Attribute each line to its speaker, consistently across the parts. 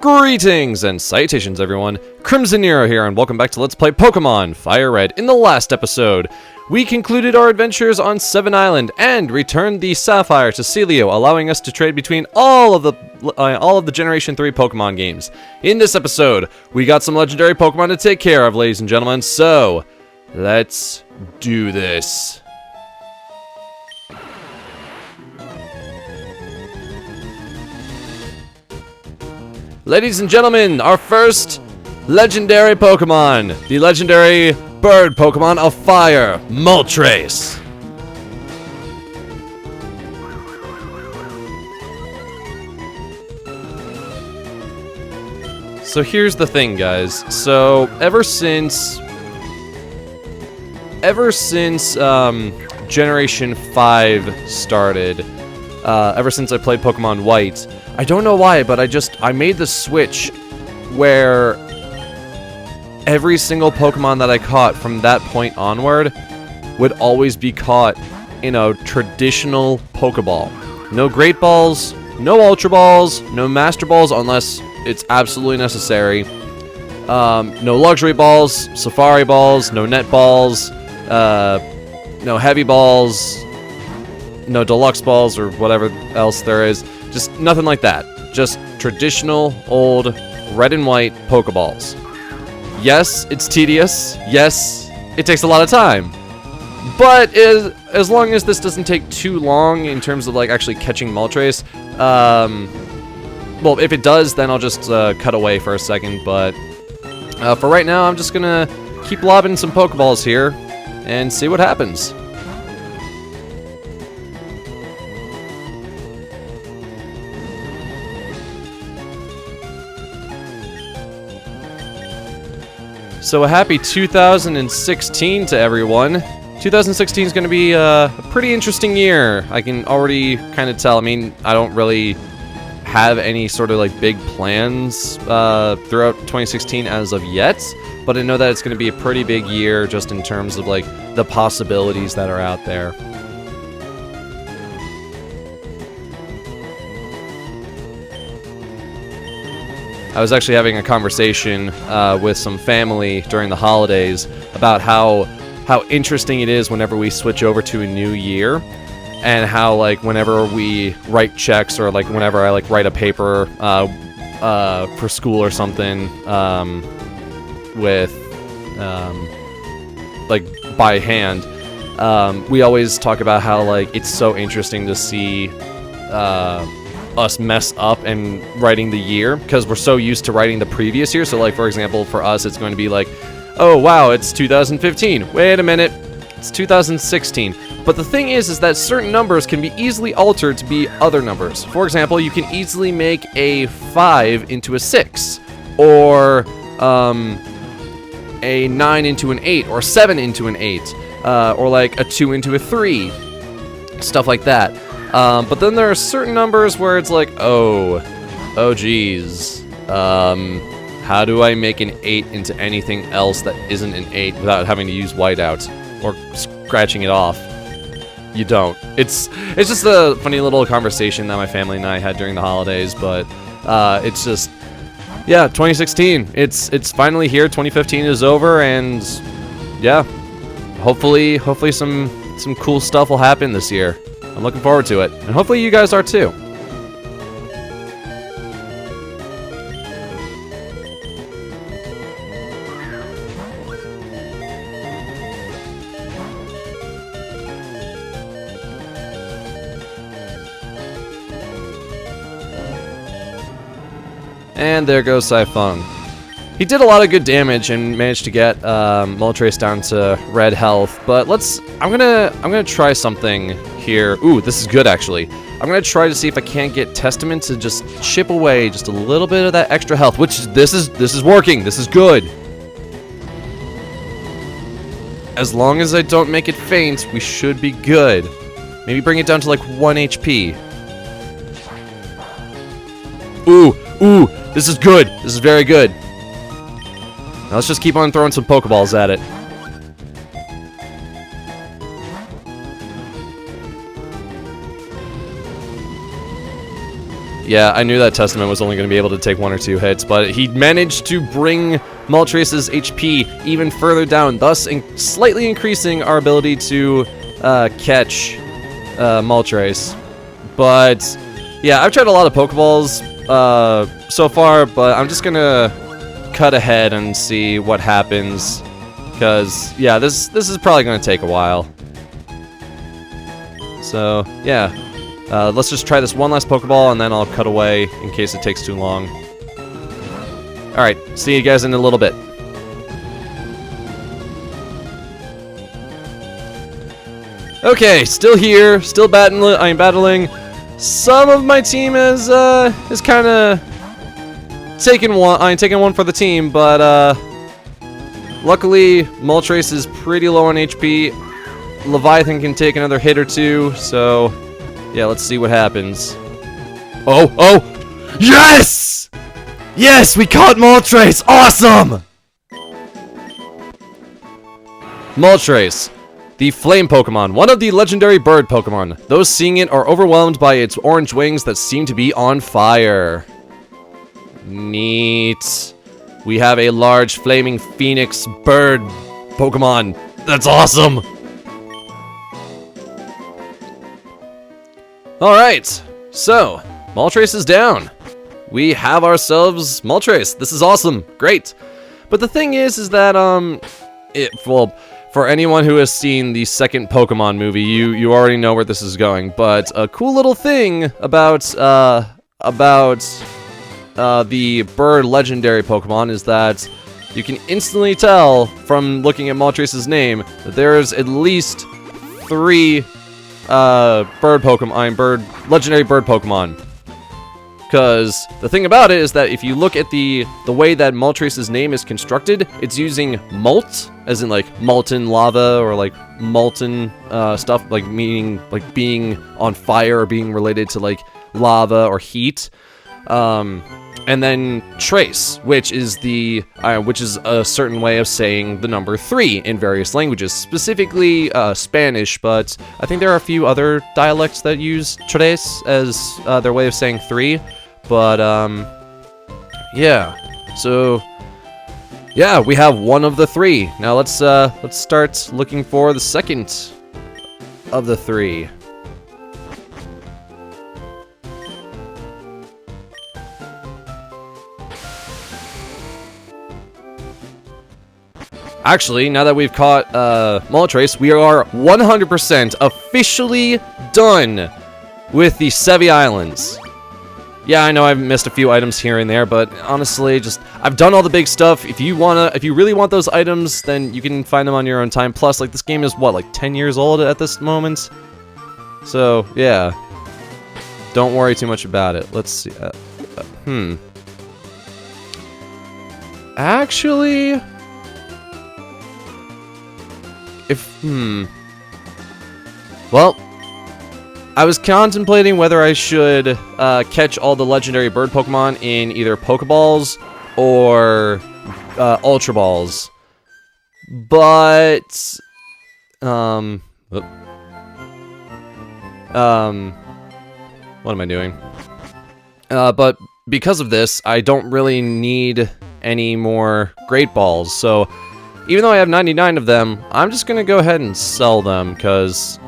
Speaker 1: Greetings and salutations, everyone. Crimson Nero here, and welcome back to Let's Play Pokémon FireRed. In the last episode, we concluded our adventures on Seven Island and returned the Sapphire to Celio, allowing us to trade between all of the Generation 3 Pokemon games. In this episode, we got some legendary Pokemon to take care of, ladies and gentlemen, so let's do this. Ladies and gentlemen, our first legendary Pokemon, the legendary bird Pokemon of fire, Moltres. So here's the thing, guys. So ever since Generation 5 started, ever since I played Pokemon White, I don't know why, but I made the switch where every single Pokemon that I caught from that point onward would always be caught in a traditional Pokeball. No Great Balls, no Ultra Balls, no Master Balls unless it's absolutely necessary. No Luxury Balls, Safari Balls, no Net Balls, no Heavy Balls, no Deluxe Balls or whatever else there is. Just nothing like that. Just traditional, old, red and white Pokeballs. Yes, it's tedious. Yes, it takes a lot of time. But as long as this doesn't take too long in terms of like actually catching Moltres, well, if it does, then I'll just cut away for a second. But for right now, I'm just gonna keep lobbing some Pokeballs here and see what happens. So a happy 2016 to everyone. 2016 is going to be a pretty interesting year. I can already kind of tell. I mean, I don't really have any sort of like big plans throughout 2016 as of yet, but I know that it's going to be a pretty big year just in terms of like the possibilities that are out there. I was actually having a conversation with some family during the holidays about how interesting it is whenever we switch over to a new year, and how like whenever we write checks or like whenever I like write a paper for school or something with like by hand, we always talk about how like it's so interesting to see us mess up and writing the year, because we're so used to writing the previous year. So like for example, for us it's going to be like, oh wow, it's 2015, wait a minute, it's 2016. But the thing is that certain numbers can be easily altered to be other numbers. For example, you can easily make a 5 into a 6, or a 9 into an 8, or 7 into an 8, or like a 2 into a 3, stuff like that. But then there are certain numbers where it's like, oh geez, how do I make an 8 into anything else that isn't an 8 without having to use whiteout or scratching it off? You don't. It's just a funny little conversation that my family and I had during the holidays, but it's just, yeah, 2016. It's finally here. 2015 is over, and yeah, hopefully some cool stuff will happen this year. I'm looking forward to it, and hopefully you guys are too. And there goes Siphon. He did a lot of good damage and managed to get Moltres down to red health, but I'm gonna try something here. Ooh, this is good actually. I'm gonna try to see if I can't get Testament to just chip away just a little bit of that extra health, which this is working. This is good. As long as I don't make it faint, we should be good. Maybe bring it down to like 1 HP. Ooh, this is good. This is very good. Now let's just keep on throwing some Pokeballs at it. Yeah, I knew that Testament was only going to be able to take 1 or 2 hits, but he managed to bring Moltres' HP even further down, thus slightly increasing our ability to catch Moltres. But yeah, I've tried a lot of Pokeballs so far, but I'm just gonna cut ahead and see what happens, because yeah, this is probably gonna take a while. So yeah, let's just try this one last Pokeball, and then I'll cut away in case it takes too long. Alright, see you guys in a little bit. Okay, still here, still battling. I'm battling. Some of my team is kind of taking one for the team, but luckily Moltres is pretty low on HP. Leviathan can take another hit or two, so yeah, let's see what happens. Oh, yes! Yes, we caught Moltres! Awesome! Moltres, the flame Pokemon, one of the legendary bird Pokemon. Those seeing it are overwhelmed by its orange wings that seem to be on fire. Neat. We have a large flaming phoenix bird Pokemon. That's awesome! Alright, so, Moltres is down. We have ourselves Moltres. This is awesome. Great. But the thing is that, well, for anyone who has seen the second Pokemon movie, you already know where this is going. But a cool little thing about the bird legendary Pokemon is that you can instantly tell from looking at Moltres' name that there's at least 3 legendary bird Pokemon. Because the thing about it is that if you look at the way that Moltres' name is constructed, it's using molt, as in like molten lava or like molten stuff, like meaning like being on fire or being related to like lava or heat. And then trace, which is a certain way of saying the number 3 in various languages, specifically Spanish, but I think there are a few other dialects that use tres as their way of saying 3. But yeah. So yeah, we have one of the 3. Now let's start looking for the second of the 3. Actually, now that we've caught Moltres, we are 100% officially done with the Sevi Islands. Yeah, I know I've missed a few items here and there, but honestly, I've done all the big stuff. If you really want those items, then you can find them on your own time. Plus, like, this game is what, like 10 years old at this moment? So, yeah. Don't worry too much about it. Let's see. Actually, well, I was contemplating whether I should catch all the legendary bird Pokemon in either Pokeballs or Ultra Balls. But what am I doing? But because of this, I don't really need any more Great Balls. So even though I have 99 of them, I'm just gonna go ahead and sell them, because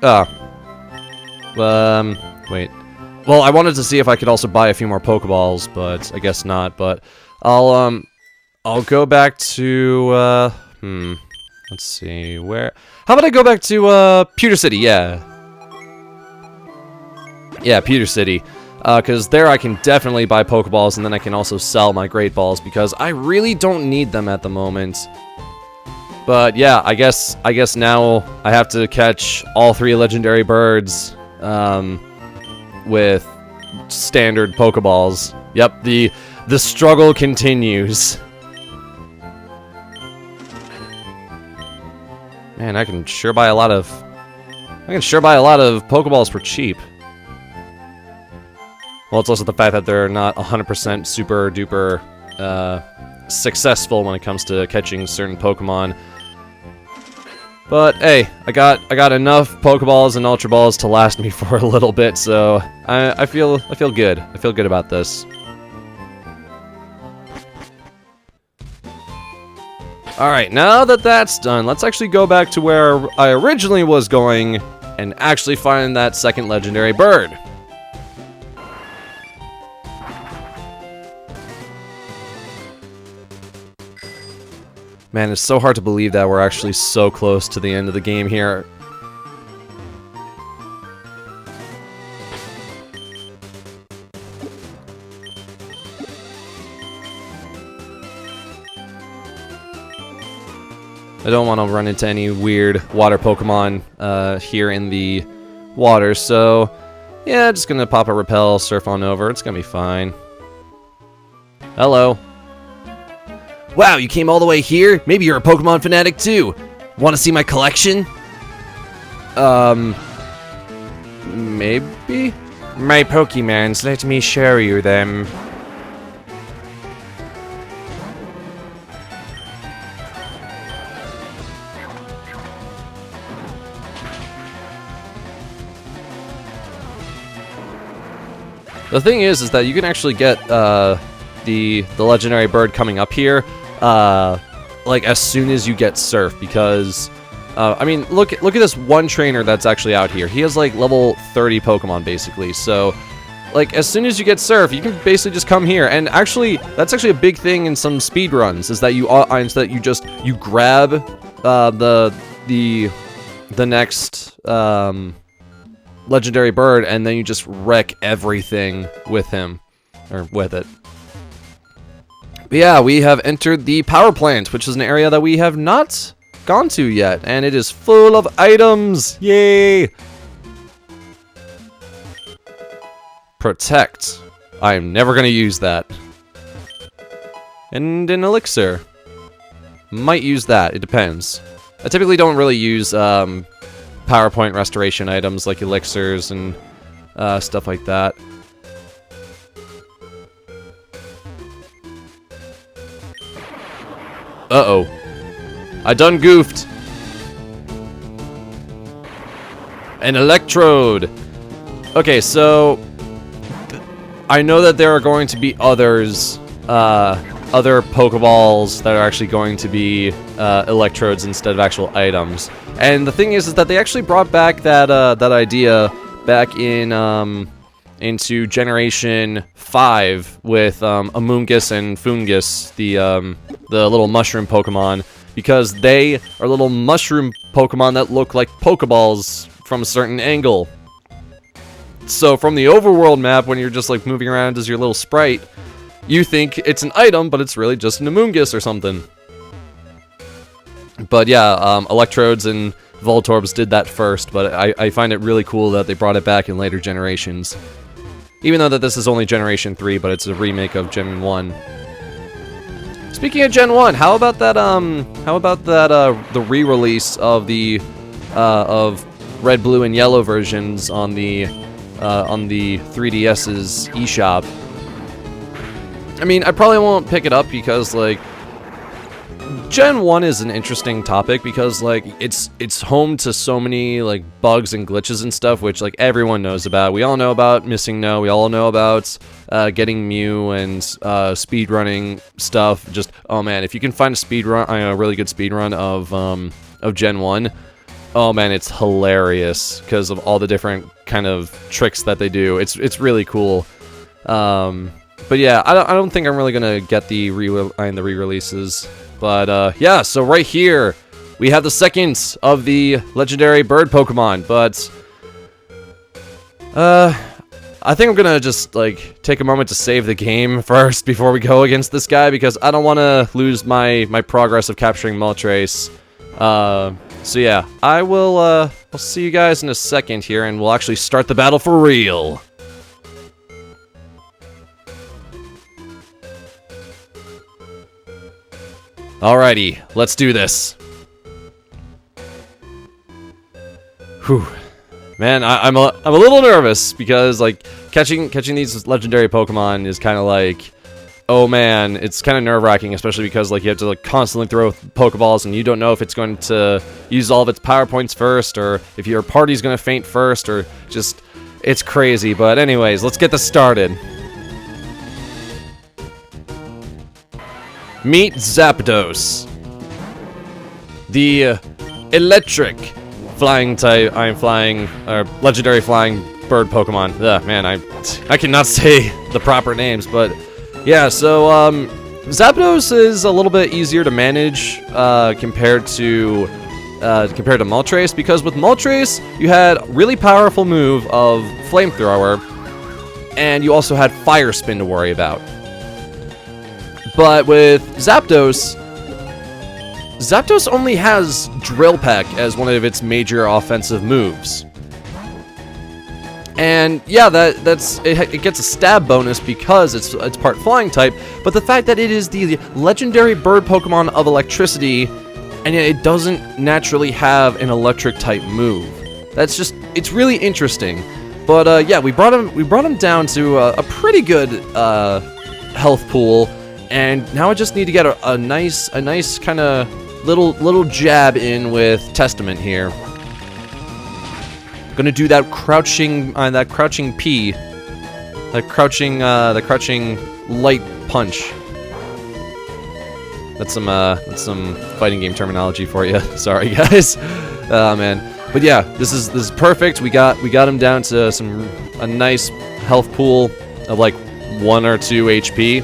Speaker 1: wait. Well, I wanted to see if I could also buy a few more Pokeballs, but I guess not. But I'll go back to let's see, where? How about I go back to Pewter City? Yeah, Pewter City. Because there I can definitely buy Pokeballs, and then I can also sell my Great Balls, because I really don't need them at the moment. But yeah, I guess now I have to catch all 3 legendary birds with standard Pokeballs. Yep, the struggle continues. Man, I can sure buy a lot of Pokeballs for cheap. Well, it's also the fact that they're not 100% super duper successful when it comes to catching certain Pokemon. But hey, I got enough Pokeballs and Ultra Balls to last me for a little bit, so I feel good. I feel good about this. Alright, now that that's done, let's actually go back to where I originally was going and actually find that second legendary bird. Man, it's so hard to believe that we're actually so close to the end of the game here. I don't want to run into any weird water Pokemon here in the water, so yeah, just gonna pop a Repel, surf on over. It's gonna be fine. Hello. Wow, you came all the way here? Maybe you're a Pokemon fanatic too. Want to see my collection? Maybe? My Pokemons, let me show you them. The thing is that you can actually get the legendary bird coming up here, like as soon as you get Surf, because I mean, look at this one trainer that's actually out here. He has like level 30 Pokemon basically. So, like as soon as you get Surf, you can basically just come here. And actually, that's actually a big thing in some speed runs is that you grab the next legendary bird, and then you just wreck everything with him, or with it. But yeah, we have entered the power plant, which is an area that we have not gone to yet, and it is full of items. Yay! Protect. I am never gonna use that. And an elixir. Might use that, it depends. I typically don't really use PowerPoint restoration items like elixirs and stuff like that. Uh-oh. I done goofed. An electrode. Okay, so I know that there are going to be others, other Pokeballs that are actually going to be electrodes instead of actual items. And the thing is that they actually brought back that that idea back in into Generation 5 with Amoonguss and Foongus, the little mushroom Pokemon, because they are little mushroom Pokemon that look like Pokeballs from a certain angle. So from the overworld map, when you're just like moving around as your little sprite, you think it's an item, but it's really just an Amoonguss or something. But yeah, Electrodes and Voltorbs did that first, but I find it really cool that they brought it back in later generations. Even though that this is only Generation 3, but it's a remake of Gen 1. Speaking of Gen 1, how about that the re-release of the of Red, Blue, and Yellow versions on the 3DS's eShop? I mean, I probably won't pick it up because like Gen 1 is an interesting topic because like it's home to so many like bugs and glitches and stuff, which like everyone knows about. We all know about Missing No, we all know about getting Mew and speedrunning stuff. Just, oh man, if you can find a speedrun, a really good speedrun of Gen 1, oh man, it's hilarious because of all the different kind of tricks that they do. It's really cool. But yeah, I don't think I'm really gonna get the re-releases. But yeah, so right here we have the second of the legendary bird Pokemon. But I think I'm gonna just like take a moment to save the game first before we go against this guy, because I don't want to lose my progress of capturing Moltres. So yeah, I'll see you guys in a second here, and we'll actually start the battle for real. Alrighty, let's do this. Whew. Man, I'm a little nervous because like catching these legendary Pokemon is kind of like, oh man, it's kind of nerve-wracking, especially because like you have to like constantly throw Pokeballs, and you don't know if it's going to use all of its power points first, or if your party's going to faint first, or just, it's crazy. But anyways, let's get this started. Meet Zapdos, the electric flying type. I'm flying, legendary flying bird Pokemon. Ugh, man, I cannot say the proper names, but yeah. So Zapdos is a little bit easier to manage compared to Moltres, because with Moltres you had a really powerful move of Flamethrower, and you also had Fire Spin to worry about. But with Zapdos only has Drill Peck as one of its major offensive moves. And yeah, it gets a stab bonus because it's part flying type, but the fact that it is the legendary bird Pokemon of electricity, and yet it doesn't naturally have an electric type move. It's really interesting. But yeah, we brought him down to a pretty good health pool. And now I just need to get a nice kind of little jab in with Testament here. Gonna do that crouching P, that crouching light punch. That's some fighting game terminology for you. Sorry guys. Oh man. But yeah, this is perfect. We got him down to a nice health pool of like 1 or 2 HP.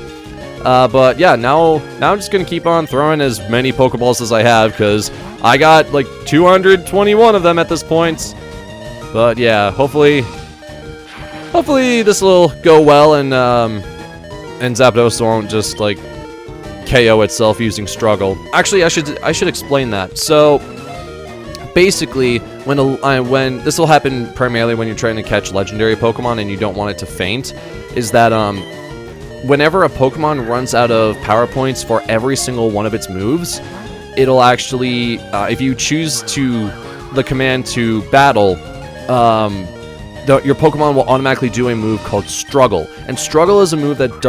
Speaker 1: But yeah, now I'm just gonna keep on throwing as many Pokeballs as I have, because I got like 221 of them at this point. But yeah, hopefully this will go well, and Zapdos won't just like KO itself using Struggle. Actually, I should explain that. So basically, when this will happen primarily when you're trying to catch legendary Pokemon and you don't want it to faint, is that whenever a Pokemon runs out of power points for every single one of its moves, it'll actually, if you choose the command to battle, your Pokemon will automatically do a move called Struggle. And Struggle is a move that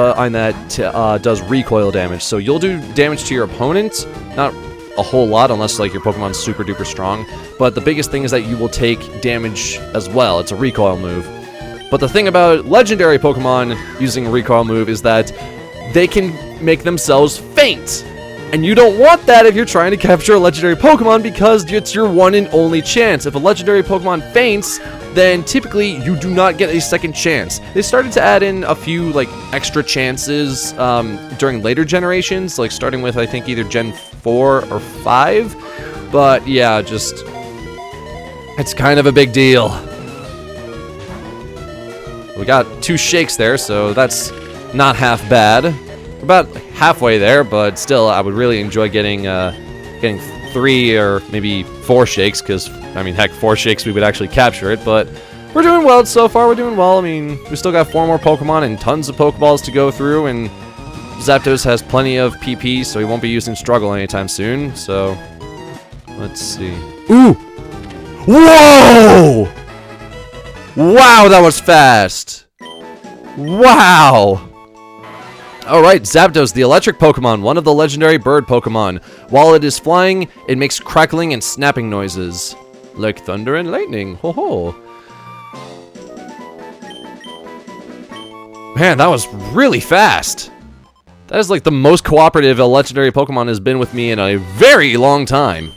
Speaker 1: does recoil damage. So you'll do damage to your opponent, not a whole lot unless like your Pokemon's super duper strong, but the biggest thing is that you will take damage as well. It's a recoil move. But the thing about legendary Pokemon using a recoil move is that they can make themselves faint. And you don't want that if you're trying to capture a legendary Pokemon, because it's your one and only chance. If a legendary Pokemon faints, then typically you do not get a second chance. They started to add in a few like extra chances during later generations, like starting with I think either Gen 4 or 5. But yeah, just it's kind of a big deal. We got 2 shakes there, so that's not half bad. We're about halfway there, but still, I would really enjoy getting 3 or maybe 4 shakes, because, I mean, heck, 4 shakes we would actually capture it, but we're doing well so far, we're doing well. I mean, we still got 4 more Pokemon and tons of Pokeballs to go through, and Zapdos has plenty of PP, so he won't be using Struggle anytime soon, so let's see. Ooh! Whoa! Wow, that was fast! Wow! Alright, Zapdos, the electric Pokemon, one of the legendary bird Pokemon. While it is flying, it makes crackling and snapping noises. Like thunder and lightning. Ho ho! Man, that was really fast! That is like the most cooperative a legendary Pokemon has been with me in a very long time.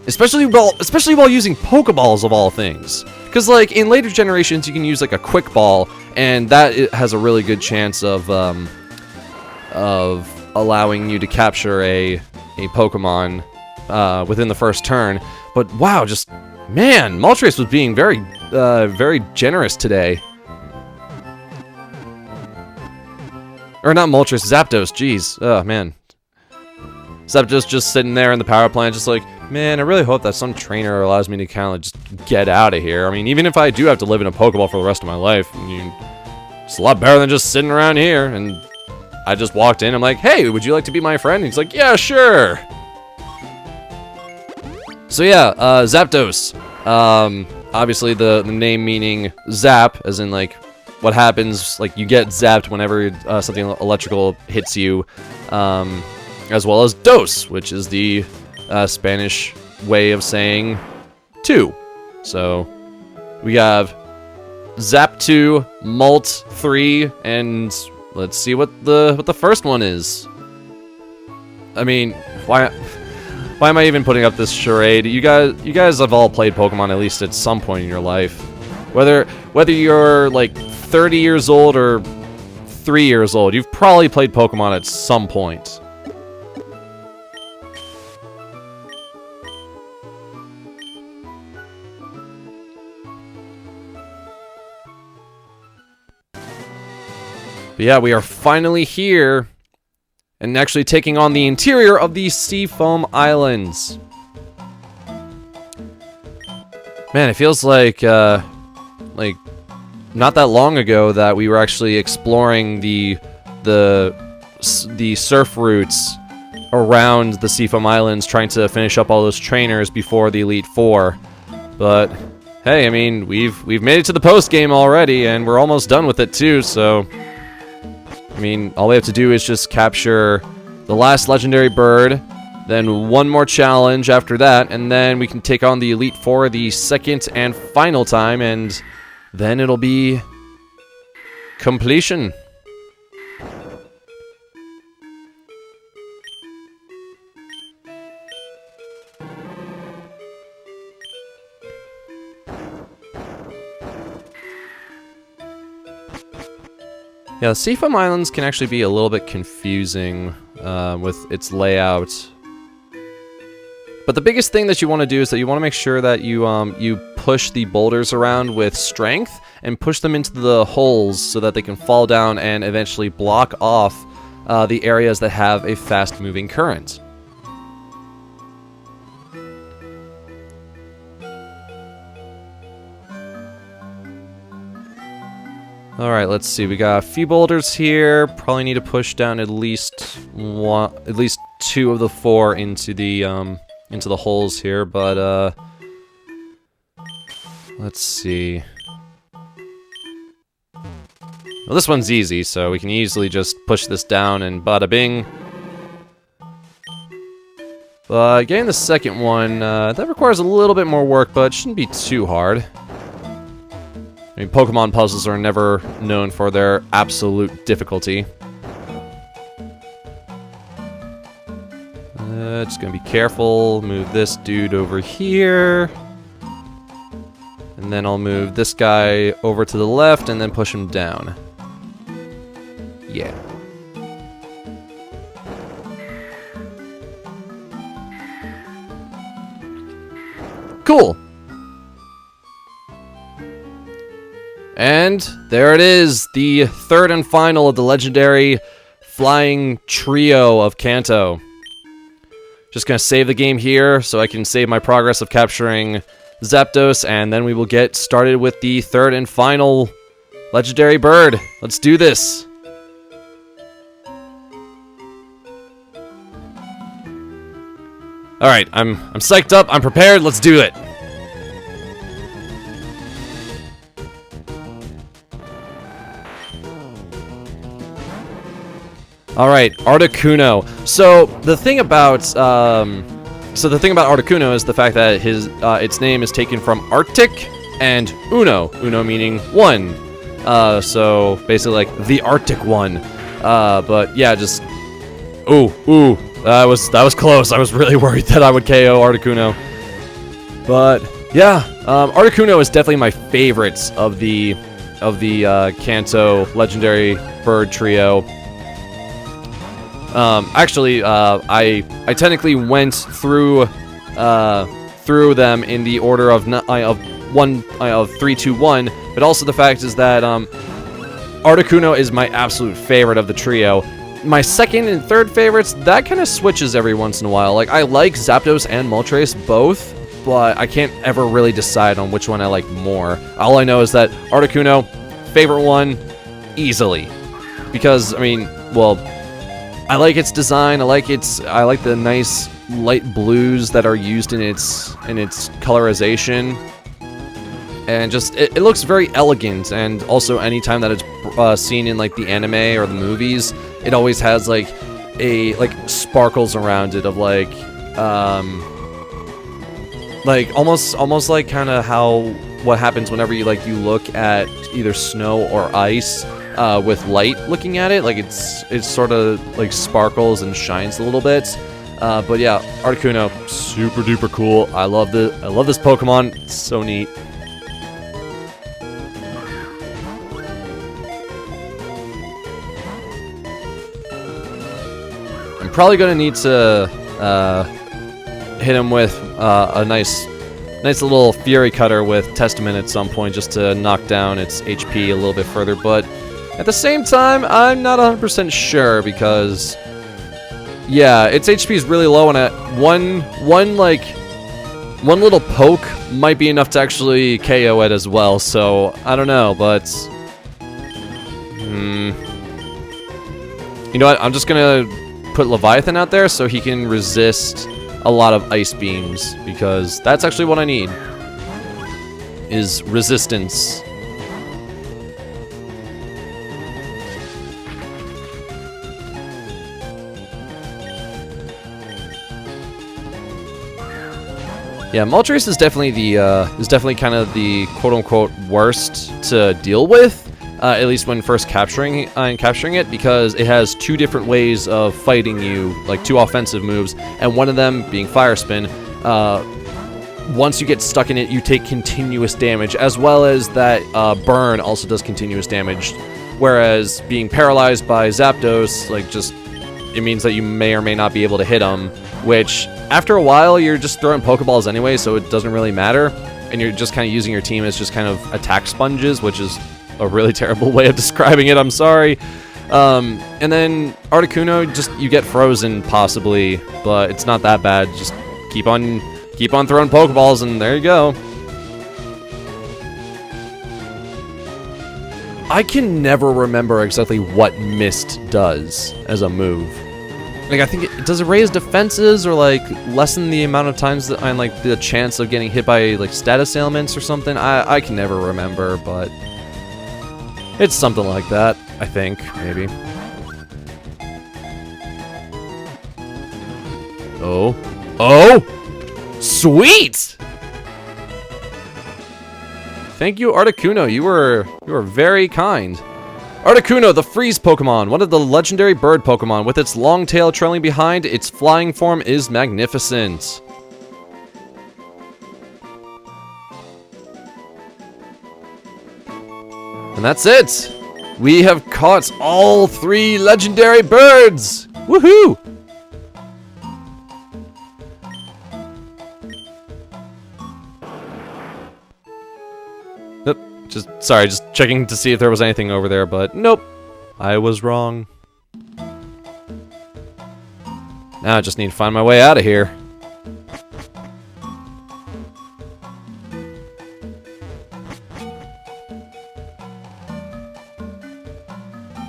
Speaker 1: Especially while using Pokeballs of all things. Because, like, in later generations, you can use, like, a Quick Ball, and that has a really good chance of allowing you to capture a Pokemon within the first turn. But, wow, just, man, Moltres was being very generous today. Or not Moltres, Zapdos, jeez. Oh, man. Zapdos just sitting there in the power plant, just like, man, I really hope that some trainer allows me to kind of just get out of here. I mean, even if I do have to live in a Pokeball for the rest of my life, I mean, it's a lot better than just sitting around here. And I just walked in, I'm like, hey, would you like to be my friend? And he's like, yeah, sure. So yeah, Zapdos. Obviously the name meaning zap, as in like what happens, like, you get zapped whenever something electrical hits you, as well as dos, which is the Spanish way of saying 2. So we have Zap 2, Molt 3, and let's see what the first one is. I mean, why am I even putting up this charade? You guys have all played Pokemon at least at some point in your life. Whether you're like 30 years old or 3 years old, you've probably played Pokemon at some point. But yeah, we are finally here and actually taking on the interior of the Seafoam Islands. Man, it feels like not that long ago that we were actually exploring the surf routes around the Seafoam Islands, trying to finish up all those trainers before the Elite Four. But hey, I mean, we've made it to the post game already, and we're almost done with it too. So I mean, all we have to do is just capture the last legendary bird, then one more challenge after that, and then we can take on the Elite Four the second and final time, and then it'll be completion. Yeah, the Seafoam Islands can actually be a little bit confusing with its layout. But the biggest thing that you want to do is that you want to make sure that you push the boulders around with strength and push them into the holes so that they can fall down and eventually block off the areas that have a fast-moving current. Alright, let's see. We got a few boulders here. Probably need to push down at least 2 of the 4 into the holes here, but let's see. Well, this one's easy, so we can easily just push this down and bada bing. But getting the second one, that requires a little bit more work, but it shouldn't be too hard. I mean, Pokemon puzzles are never known for their absolute difficulty. Just gonna be careful. Move this dude over here. And then I'll move this guy over to the left and then push him down. Yeah. Cool! And there it is, the third and final of the legendary flying trio of Kanto. Just gonna save the game here so I can save my progress of capturing Zapdos, and then we will get started with the third and final legendary bird. Let's do this. Alright, I'm psyched up, I'm prepared, let's do it. Alright, Articuno. So the thing about Articuno is the fact that its name is taken from Arctic and Uno. Uno meaning 1. So basically like the Arctic one. But yeah, just that was close. I was really worried that I would KO Articuno. But yeah, Articuno is definitely my favorite of the Kanto legendary bird trio. Actually, I technically went through them in the order of 3, 2, 1, but also the fact is that Articuno is my absolute favorite of the trio. My second and third favorites, that kind of switches every once in a while. Like, I like Zapdos and Moltres both, but I can't ever really decide on which one I like more. All I know is that Articuno, favorite one, easily. Because, I mean, well, I like its design. I like the nice light blues that are used in its colorization. and just it looks very elegant. And also, anytime that it's seen in like the anime or the movies, it always has like sparkles around it of like almost like kind of what happens whenever you look at either snow or ice with light looking at it. Like it's sort of like sparkles and shines a little bit. But yeah, Articuno, super duper cool. I love this Pokemon. It's so neat. I'm probably gonna need to hit him with a nice little Fury Cutter with Testament at some point, just to knock down its HP a little bit further. But at the same time, I'm not 100% sure, because yeah, its HP is really low, and at one little poke might be enough to actually KO it as well. So I don't know, but you know what? I'm just gonna put Leviathan out there so he can resist a lot of ice beams, because that's actually what I need, is resistance. Yeah, Moltres is definitely kind of the quote-unquote worst to deal with, at least when first capturing it, because it has two different ways of fighting you, like two offensive moves, and one of them being Fire Spin. Once you get stuck in it, you take continuous damage, as well as that Burn also does continuous damage, whereas being paralyzed by Zapdos, it means that you may or may not be able to hit him, which after a while you're just throwing Pokeballs anyway, so it doesn't really matter, and you're just kind of using your team as just kind of attack sponges, which is a really terrible way of describing it, I'm sorry. And then Articuno, you get frozen possibly, but it's not that bad. Just keep on throwing Pokeballs, and there you go. I can never remember exactly what Mist does as a move. Like, I think does it raise defenses, or like lessen the amount of times that and like the chance of getting hit by like status ailments or something? I can never remember, but it's something like that, I think, maybe. Oh, sweet! Thank you, Articuno. You were very kind. Articuno, the freeze Pokemon, one of the legendary bird Pokemon. With its long tail trailing behind, its flying form is magnificent. And that's it! We have caught all 3 legendary birds! Woohoo! Just checking to see if there was anything over there, but nope. I was wrong. Now I just need to find my way out of here.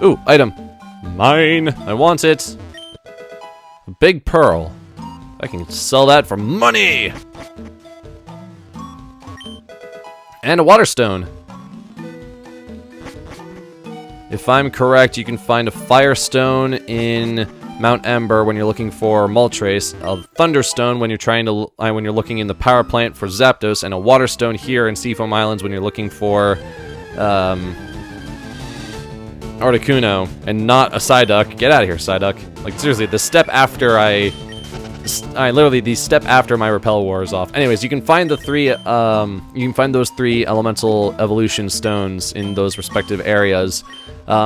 Speaker 1: Ooh, item. Mine. I want it. A big pearl. I can sell that for money. And a water stone. If I'm correct, you can find a Fire Stone in Mount Ember when you're looking for Moltres, a Thunder Stone when you're looking in the power plant for Zapdos, and a Water Stone here in Seafoam Islands when you're looking for Articuno, and not a Psyduck. Get out of here, Psyduck. Like, seriously, the step after the step after my Repel War is off. Anyways, you can find those 3 elemental evolution stones in those respective areas,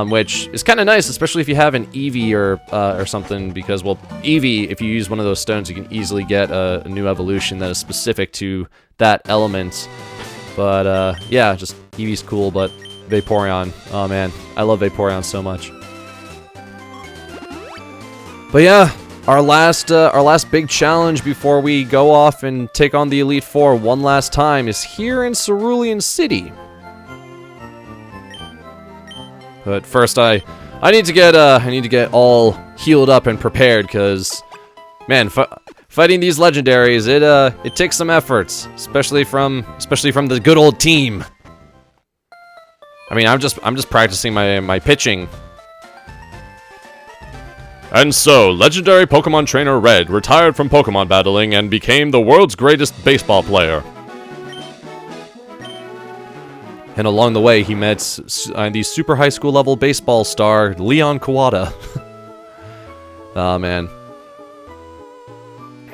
Speaker 1: which is kind of nice, especially if you have an Eevee or something, because, well, Eevee, if you use one of those stones, you can easily get a new evolution that is specific to that element. But, yeah, just Eevee's cool, but Vaporeon, oh man, I love Vaporeon so much. But yeah, our last big challenge before we go off and take on the Elite Four one last time is here in Cerulean City. But first, I need to get all healed up and prepared, because, man, fighting these legendaries, it takes some efforts, especially from the good old team. I mean, I'm just practicing my pitching. And so, legendary Pokemon trainer Red retired from Pokemon battling and became the world's greatest baseball player. And along the way, he met the super high school level baseball star Leon Kawada. Oh man.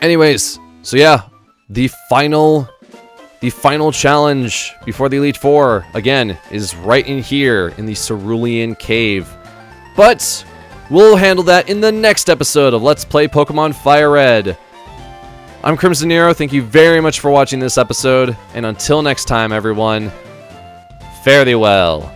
Speaker 1: Anyways, so yeah, the final challenge before the Elite Four again is right in here in the Cerulean Cave. But we'll handle that in the next episode of Let's Play Pokemon FireRed. I'm Crimson Nero. Thank you very much for watching this episode, and until next time, everyone, fare thee well.